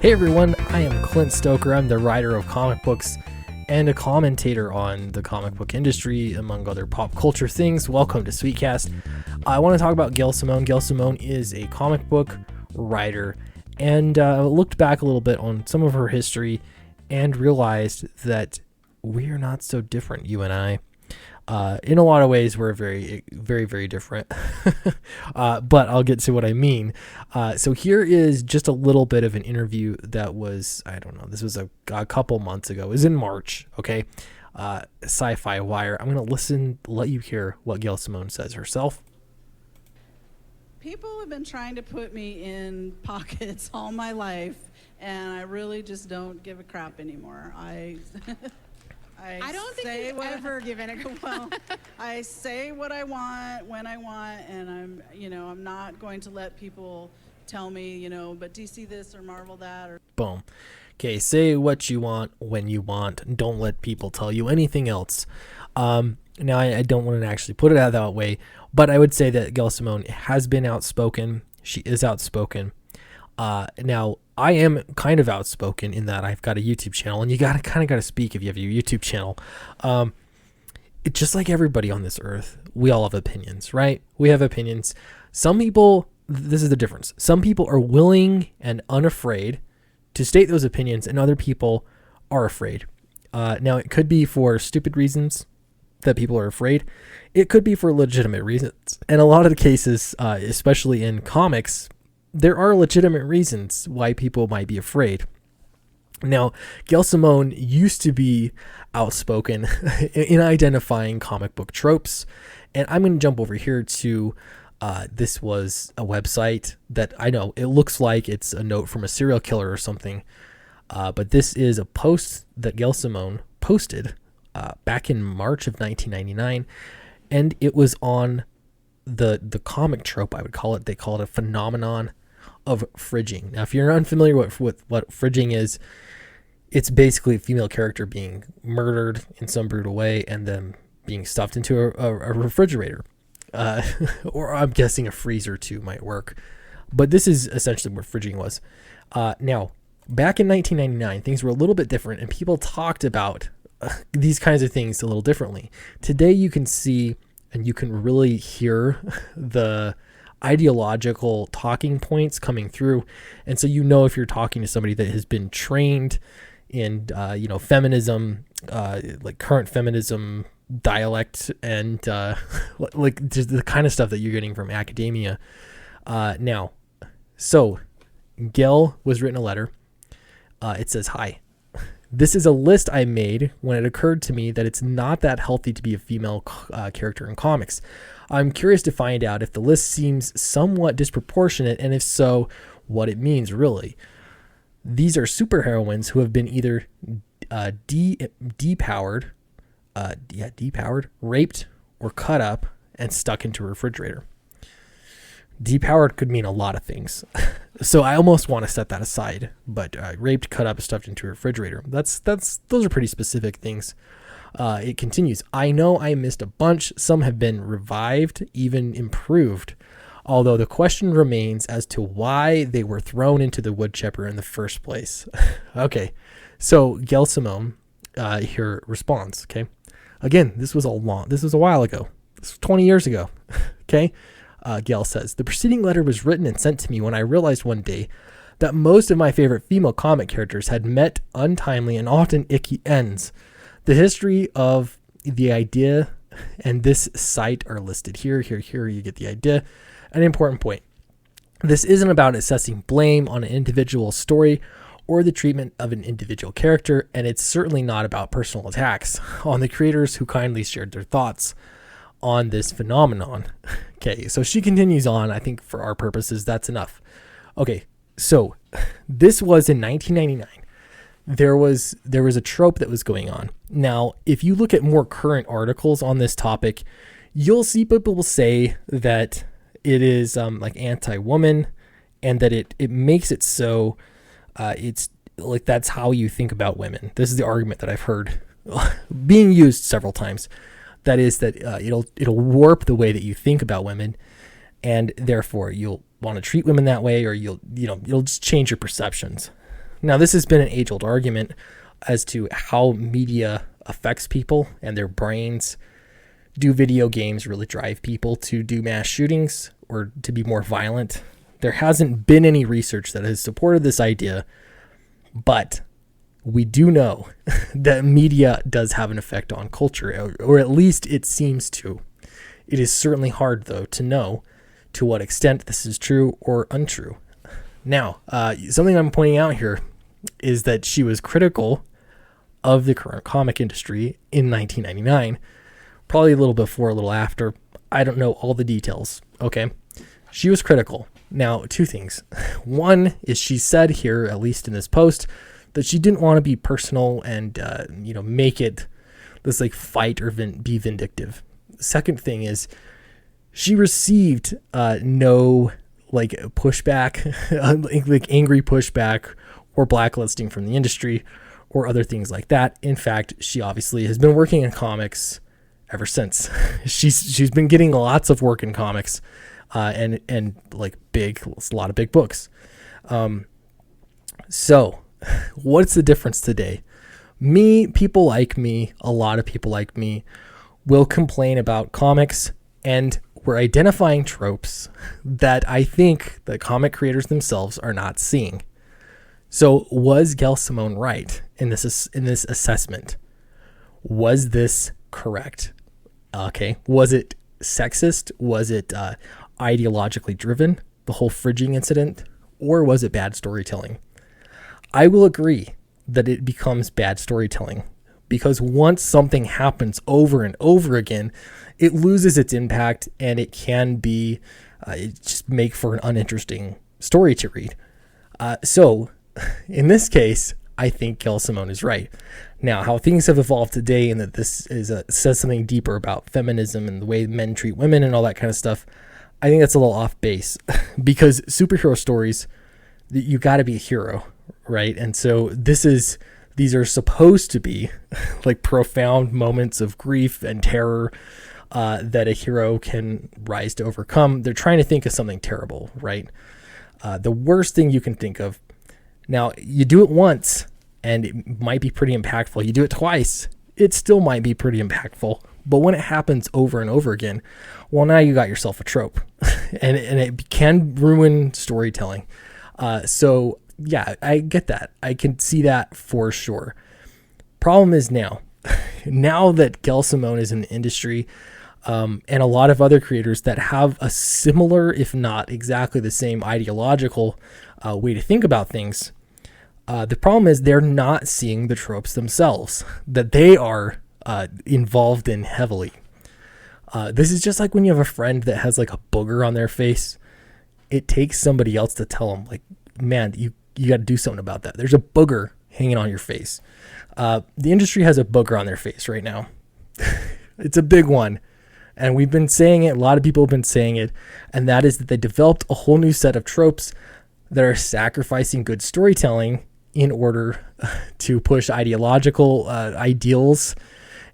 Hey everyone, I am Clint Stoker. I'm the writer of comic books and a commentator on the comic book industry, among other pop culture things. Welcome to Sweetcast. I want to talk about Gail Simone. Gail Simone is a comic book writer, and looked back a little bit on some of her history and realized that we are not so different, you and I. In a lot of ways, we're very, very, very different. But I'll get to what I mean. So here is just a little bit of an interview that was, this was a couple months ago. It was in March, okay? Sci-Fi Wire. I'm going to let you hear what Gail Simone says herself. People have been trying to put me in pockets all my life, and I really just don't give a crap anymore. I don't think you've ever given it well. I say what I want when I want, and I'm not going to let people tell me, but DC this or Marvel that or. Boom. Okay, say what you want when you want. Don't let people tell you anything else. Now I don't want to actually put it out that way, but I would say that Gail Simone has been outspoken. She is outspoken. Now I am kind of outspoken in that I've got a YouTube channel, and you kind of got to speak if you have your YouTube channel. It's just like everybody on this earth. We all have opinions, right? We have opinions. Some people, this is the difference. Some people are willing and unafraid to state those opinions, and other people are afraid. Now it could be for stupid reasons that people are afraid. It could be for legitimate reasons. And a lot of the cases, especially in comics, there are legitimate reasons why people might be afraid. Now, Gail Simone used to be outspoken in identifying comic book tropes. And I'm going to jump over here to, this was a website that I know it looks like it's a note from a serial killer or something. But this is a post that Gail Simone posted back in March of 1999. And it was on the comic trope, I would call it. They call it a phenomenon of fridging. Now, if you're unfamiliar with what fridging is, it's basically a female character being murdered in some brutal way and then being stuffed into a refrigerator. Or I'm guessing a freezer too might work. But this is essentially what fridging was. Now, back in 1999, things were a little bit different, and people talked about these kinds of things a little differently. Today, you can see and you can really hear the ideological talking points coming through. And so, if you're talking to somebody that has been trained in, feminism, like current feminism dialect and like just the kind of stuff that you're getting from academia. Now, so Gail was written a letter. It says, "Hi. This is a list I made when it occurred to me that it's not that healthy to be a female character in comics. I'm curious to find out if the list seems somewhat disproportionate, and if so, what it means really. These are superheroines who have been either depowered, raped, or cut up and stuck into a refrigerator." Depowered could mean a lot of things. So I almost want to set that aside, but raped, cut up, stuffed into a refrigerator. Those are pretty specific things. It continues. "I know I missed a bunch. Some have been revived, even improved. Although the question remains as to why they were thrown into the wood chipper in the first place." Okay. So Gail Simone here responds. Okay. Again, this was a while ago. This was 20 years ago. Okay. Gail says, "The preceding letter was written and sent to me when I realized one day that most of my favorite female comic characters had met untimely and often icky ends. The history of the idea and this site are listed here. You get the idea. An important point. This isn't about assessing blame on an individual story or the treatment of an individual character, and it's certainly not about personal attacks on the creators who kindly shared their thoughts on this phenomenon." Okay, so she continues on. I think for our purposes, that's enough. Okay, so this was in 1999. There was a trope that was going on. Now, if you look at more current articles on this topic, you'll see people say that it is like anti-woman, and that it makes it so it's like that's how you think about women. This is the argument that I've heard being used several times. That is that it'll warp the way that you think about women, and therefore you'll want to treat women that way, or you'll just change your perceptions. Now, this has been an age-old argument as to how media affects people and their brains. Do video games really drive people to do mass shootings or to be more violent? There hasn't been any research that has supported this idea, but we do know that media does have an effect on culture, or at least it seems to. It is certainly hard, though, to know to what extent this is true or untrue. Now, something I'm pointing out here is that she was critical of the current comic industry in 1999, probably a little before, a little after. I don't know all the details. Okay. She was critical. Now, two things. One is she said here, at least in this post, that she didn't want to be personal and, make it this like fight or be vindictive. Second thing is she received no like pushback, like angry pushback or blacklisting from the industry or other things like that. In fact, she obviously has been working in comics ever since. She's been getting lots of work in comics, and like a lot of big books. So what's the difference today? People like me, a lot of people like me, will complain about comics, and we're identifying tropes that I think the comic creators themselves are not seeing. So was Gail Simone right in this assessment? Was this correct? Okay. Was it sexist? Was it ideologically driven, the whole fridging incident? Or was it bad storytelling? I will agree that it becomes bad storytelling, because once something happens over and over again, it loses its impact, and it can be it just make for an uninteresting story to read. So in this case, I think Gail Simone is right. Now, how things have evolved today, and that this says something deeper about feminism and the way men treat women and all that kind of stuff, I think that's a little off base because superhero stories, you got to be a hero, right? And so these are supposed to be like profound moments of grief and terror that a hero can rise to overcome. They're trying to think of something terrible, right? The worst thing you can think of. Now, you do it once and it might be pretty impactful. You do it twice, it still might be pretty impactful. But when it happens over and over again, well, now you got yourself a trope and it can ruin storytelling. So yeah, I get that. I can see that for sure. Problem is now that Gail Simone is in the industry, and a lot of other creators that have a similar, if not exactly the same ideological way to think about things, the problem is they're not seeing the tropes themselves that they are involved in heavily. This is just like when you have a friend that has like a booger on their face. It takes somebody else to tell them, like, man, you got to do something about that. There's a booger hanging on your face. The industry has a booger on their face right now. It's a big one. And we've been saying it. A lot of people have been saying it. And that is that they developed a whole new set of tropes that are sacrificing good storytelling in order to push ideological ideals.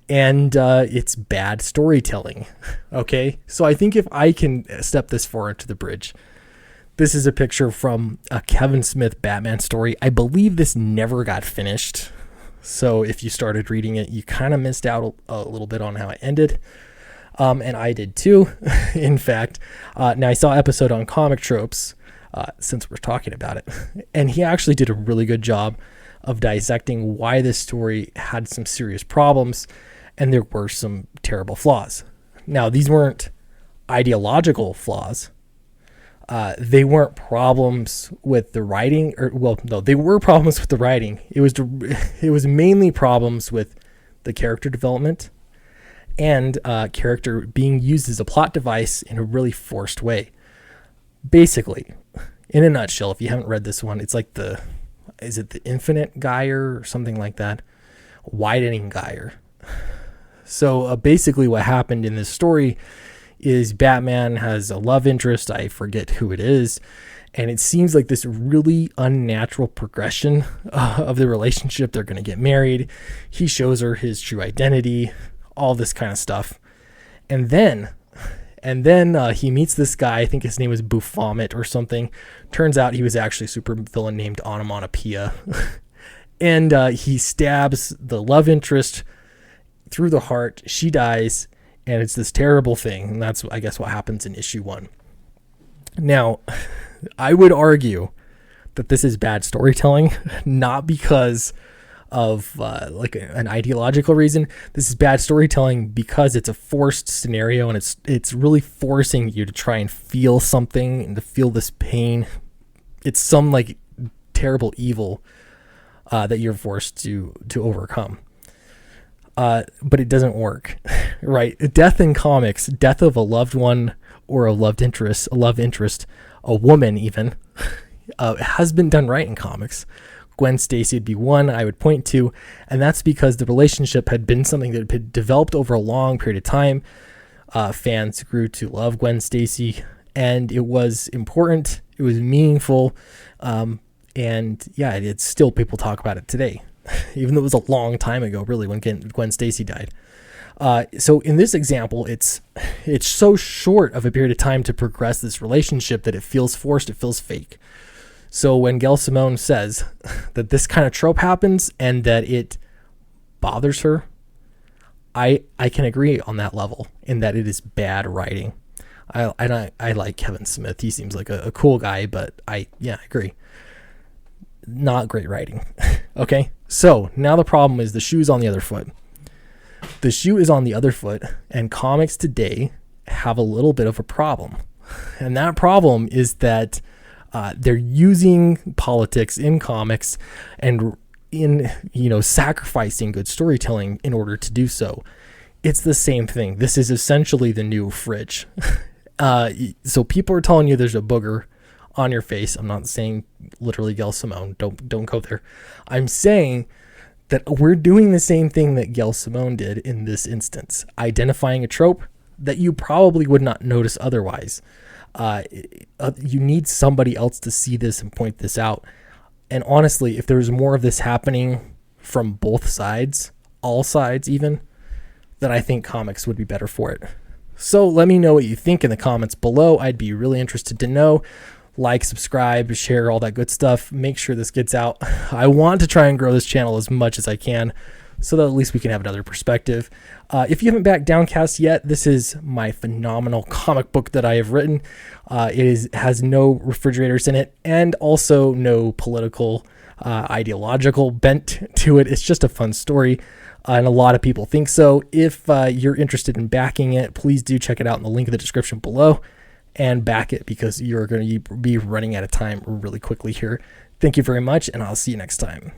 And it's bad storytelling. Okay. So I think if I can step this far into the bridge, this is a picture from a Kevin Smith Batman story. I believe this never got finished. So if you started reading it, you kind of missed out a little bit on how it ended. And I did too, in fact. Now, I saw an episode on comic tropes, since we're talking about it. And he actually did a really good job of dissecting why this story had some serious problems and there were some terrible flaws. Now, these weren't ideological flaws. They weren't problems with the writing, they were problems with the writing. It was mainly problems with the character development and character being used as a plot device in a really forced way. Basically, in a nutshell, if you haven't read this one, it's like is it the Infinite Geyer or something like that? Widening Geyer. So basically what happened in this story is Batman has a love interest. I forget who it is. And it seems like this really unnatural progression of the relationship. They're going to get married. He shows her his true identity, all this kind of stuff. And then And then he meets this guy. I think his name was Bufomit or something. Turns out he was actually a super villain named Onomatopoeia. And he stabs the love interest through the heart. She dies, and it's this terrible thing. And that's, I guess, what happens in issue 1. Now, I would argue that this is bad storytelling, not because of like an ideological reason. This is bad storytelling because it's a forced scenario, and it's really forcing you to try and feel something and to feel this pain. It's some like terrible evil that you're forced to overcome. But it doesn't work, right? Death in comics, death of a loved one or a love interest, a woman even, has been done right in comics. Gwen Stacy would be one I would point to, and that's because the relationship had been something that had developed over a long period of time. Fans grew to love Gwen Stacy, and it was important, it was meaningful, and yeah, it's still, people talk about it today, even though it was a long time ago, really, when Gwen Stacy died. So in this example, it's so short of a period of time to progress this relationship that it feels forced, it feels fake. So when Gail Simone says that this kind of trope happens and that it bothers her, I can agree on that level, in that it is bad writing. I like Kevin Smith. He seems like a cool guy, but I agree. Not great writing. Okay, so now the problem is the shoe's on the other foot. The shoe is on the other foot, and comics today have a little bit of a problem. And that problem is that they're using politics in comics and in, sacrificing good storytelling in order to do so. It's the same thing. This is essentially the new fridge. So people are telling you there's a booger on your face. I'm not saying literally Gail Simone. Don't go there. I'm saying that we're doing the same thing that Gail Simone did in this instance, identifying a trope that you probably would not notice otherwise. You need somebody else to see this and point this out. And honestly, if there was more of this happening from both sides, all sides even, then I think comics would be better for it. So let me know what you think in the comments below. I'd be really interested to know. Like, subscribe, share, all that good stuff. Make sure this gets out. I want to try and grow this channel as much as I can, so that at least we can have another perspective. If you haven't backed Downcast yet, this is my phenomenal comic book that I have written. It has no refrigerators in it, and also no political, ideological bent to it. It's just a fun story, and a lot of people think so. If you're interested in backing it, please do check it out in the link in the description below, and back it, because you're going to be running out of time really quickly here. Thank you very much, and I'll see you next time.